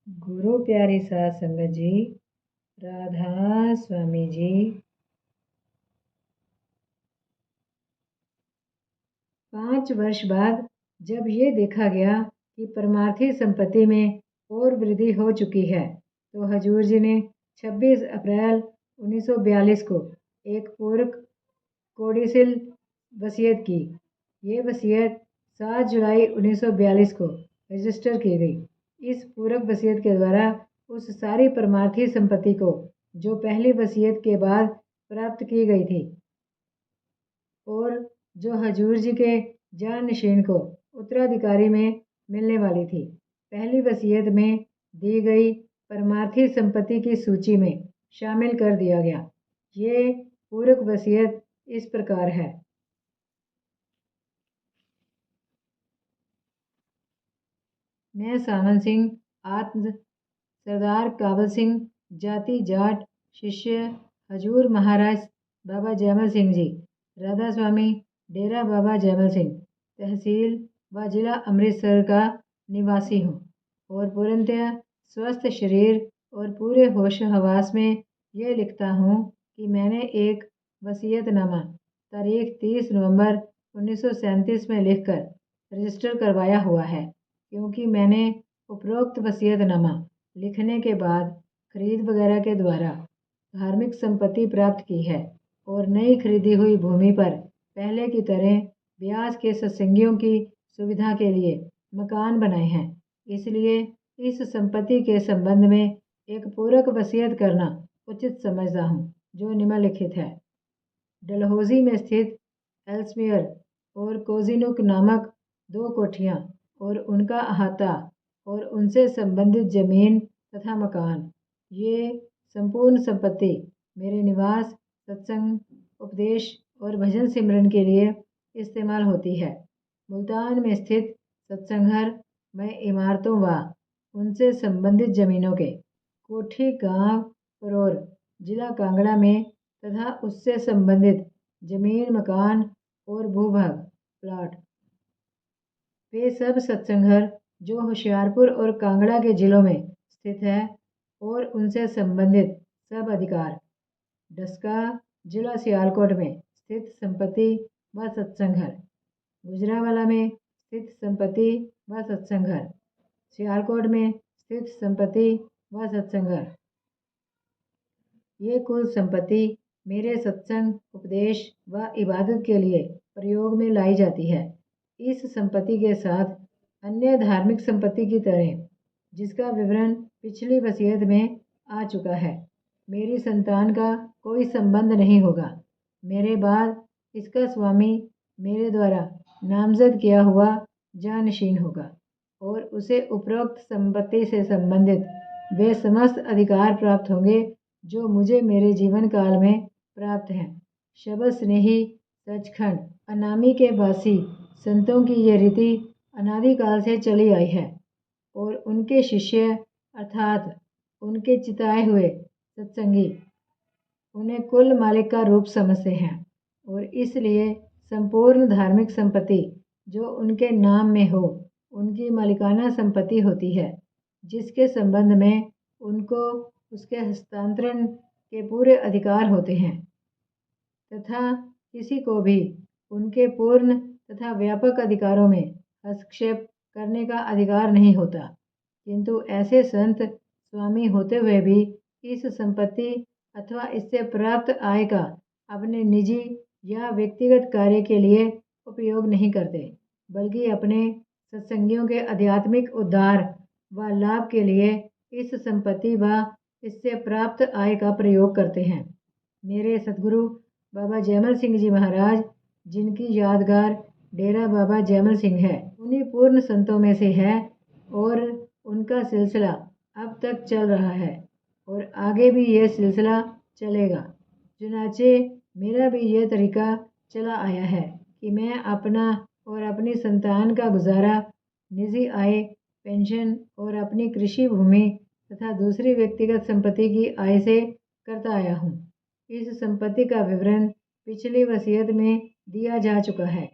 गुरु प्यारी साध संगत जी, राधा स्वामी जी। 5 वर्ष बाद जब ये देखा गया कि परमार्थी संपत्ति में और वृद्धि हो चुकी है, तो हजूर जी ने 26 अप्रैल 1942 को एक पूरक कोडिसिल वसीयत की। ये वसीयत 7 जुलाई 1942 को रजिस्टर की गई। इस पूरक वसीयत के द्वारा उस सारी परमार्थी संपत्ति को जो पहली वसीयत के बाद प्राप्त की गई थी और जो हजूर जी के जानशीन को उत्तराधिकारी में मिलने वाली थी, पहली वसीयत में दी गई परमार्थी संपत्ति की सूची में शामिल कर दिया गया। ये पूरक वसीयत इस प्रकार है। मैं सामन सिंह, आत्म सरदार काबल सिंह, जाति जाट, शिष्य हजूर महाराज बाबा जयमल सिंह जी, राधा स्वामी, डेरा बाबा जयमल सिंह, तहसील व जिला अमृतसर का निवासी हूँ और पूर्णतः स्वस्थ शरीर और पूरे होश हवास में यह लिखता हूँ कि मैंने एक वसीयतनामा तारीख 30 नवंबर 1937 में लिखकर रजिस्टर करवाया हुआ है, क्योंकि मैंने उपरोक्त वसीयतनामा लिखने के बाद खरीद वगैरह के द्वारा धार्मिक संपत्ति प्राप्त की है और नई खरीदी हुई भूमि पर पहले की तरह ब्याज के सत्संगियों की सुविधा के लिए मकान बनाए हैं। इसलिए इस संपत्ति के संबंध में एक पूरक वसीयत करना उचित समझता हूँ, जो निम्नलिखित है। डलहौजी में स्थित एल्समियर और कोजिनुक नामक 2 कोठियाँ और उनका अहाता और उनसे संबंधित जमीन तथा मकान, ये संपूर्ण संपत्ति मेरे निवास, सत्संग, उपदेश और भजन सिमरन के लिए इस्तेमाल होती है। मुल्तान में स्थित सत्संग घर में इमारतों व उनसे संबंधित जमीनों के कोठी गांव परोर जिला कांगड़ा में तथा उससे संबंधित जमीन, मकान और भूभाग प्लाट, वे सब सत्संग घर जो होशियारपुर और कांगड़ा के जिलों में स्थित है और उनसे संबंधित सब अधिकार डस्का जिला सियालकोट में स्थित संपत्ति व सत्संग घर, गुजरावाला में स्थित संपत्ति व सत्संग घर, सियालकोट में स्थित संपत्ति व सत्संग घर, ये कुल संपत्ति मेरे सत्संग, उपदेश व इबादत के लिए प्रयोग में लाई जाती है। इस संपत्ति के साथ अन्य धार्मिक संपत्ति की तरह, जिसका विवरण पिछली वसीयत में आ चुका है, मेरी संतान का कोई संबंध नहीं होगा। मेरे बाद इसका स्वामी मेरे द्वारा नामजद किया हुआ जानशीन होगा और उसे उपरोक्त संपत्ति से संबंधित वे समस्त अधिकार प्राप्त होंगे जो मुझे मेरे जीवन काल में प्राप्त हैं। शब्द स्नेही सचखंड अनामी के वासी संतों की ये रीति अनादिकाल से चली आई है और उनके शिष्य अर्थात उनके चिताए हुए सत्संगी उन्हें कुल मालिक का रूप समझते हैं और इसलिए संपूर्ण धार्मिक संपत्ति जो उनके नाम में हो उनकी मालिकाना संपत्ति होती है, जिसके संबंध में उनको उसके हस्तांतरण के पूरे अधिकार होते हैं तथा किसी को भी उनके पूर्ण तथा व्यापक अधिकारों में हस्तक्षेप करने का अधिकार नहीं होता। किंतु ऐसे संत स्वामी होते हुए भी इस संपत्ति अथवा इससे प्राप्त आय का अपने निजी या व्यक्तिगत कार्य के लिए उपयोग नहीं करते, बल्कि अपने सत्संगियों के आध्यात्मिक उद्धार व लाभ के लिए इस संपत्ति व इससे प्राप्त आय का प्रयोग करते हैं। मेरे सदगुरु बाबा जयमल सिंह जी महाराज, जिनकी यादगार डेरा बाबा जयमल सिंह है, उन्हीं पूर्ण संतों में से है और उनका सिलसिला अब तक चल रहा है और आगे भी ये सिलसिला चलेगा। चुनाचे मेरा भी ये तरीका चला आया है कि मैं अपना और अपनी संतान का गुजारा निजी आय, पेंशन और अपनी कृषि भूमि तथा दूसरी व्यक्तिगत संपत्ति की आय से करता आया हूँ। इस संपत्ति का विवरण पिछली वसीयत में दिया जा चुका है।